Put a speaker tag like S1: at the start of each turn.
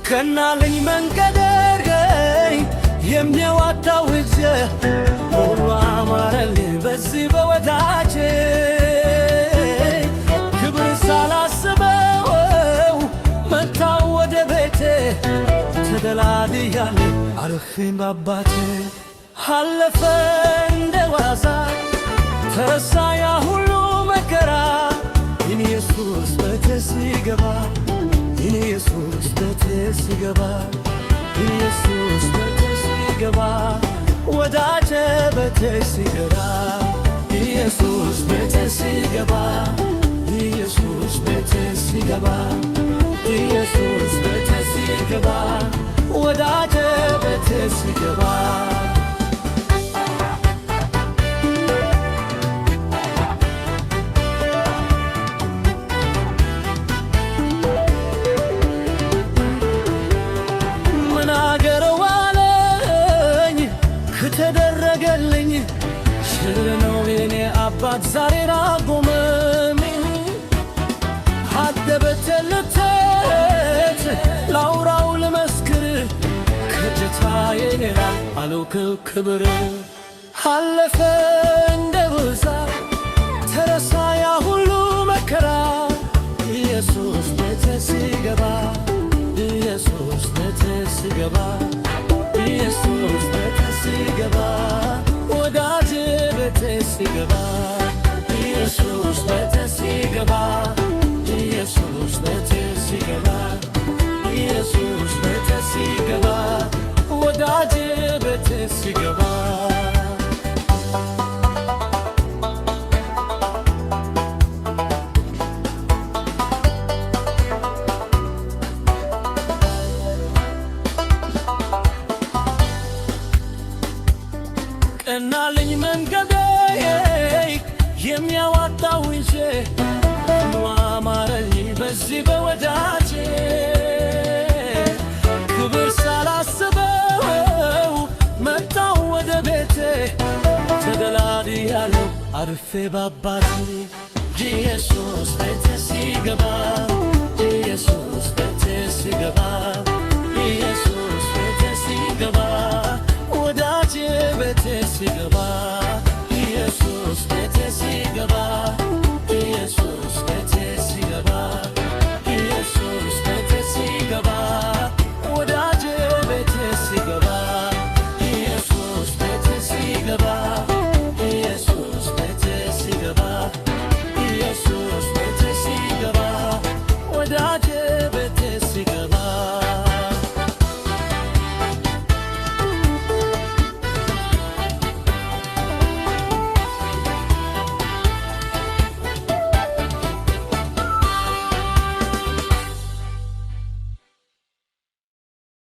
S1: ከናለኝ መንገደርገኝ የሚያዋጣው እጀ ሁሉ አማረልኝ በዚህ በወዳጄ ክብር ሳላስበው መጣሁ ወደ ቤቴ ተደላድያለሁ አረፌም በአባቴ አለፈ እንደ ዋዛ ተረሳ ያ ሁሉ መከራ ኢየሱስ ቤቴ ሲገባ ኢየሱስ ቤቴ ሲገባ ኢየሱስ ቤቴ ሲገባ ወዳጄ ቤቴ ሲገባ ኢየሱስ ቤቴ ሲገባ ኢየሱስ ቤቴ ሲገባ ኢየሱስ ቤቴ ሲገባ ወዳጄ ቤቴ ሲገባ ተደረገልኝ ሽር ነው የኔ አባት ዛሬ ራጎመኝ አደበተልተት ላውራው ልመስክር ከጀታዬ ሌላ አልውክል ክብር አለፈ እንደ ብዛ ተረሳ ያ ሁሉ መከራ ኢየሱስ ቤቴ ሲገባ ኢየሱስ ቤቴ ሲገባ ኢየሱስ ቤቴ ሲገባ ወዳጄ ቤቴ ሲገባ ኢየሱስ ቤቴ ሲገባ ኢየሱስ ቤቴ ሲገባ ኢየሱስ ቤቴ ሲገባ ወዳጄ ቤቴ ሲገባ ቀናለኝ መንገዴ የሚያዋጣው እንጂ አማረልኝ በዚህ በወዳጄ ክብር ሳላስበው መጣሁ ወደ ቤቴ ተደላድያለሁ አርፌ በአባቴ ኢየሱስ ቤቴ ሲገባ ኢየሱስ ቤቴ ሲገባ ኢየሱስ ቤቴ ሲገባ ወዳጄ ቤቴ ሲገባ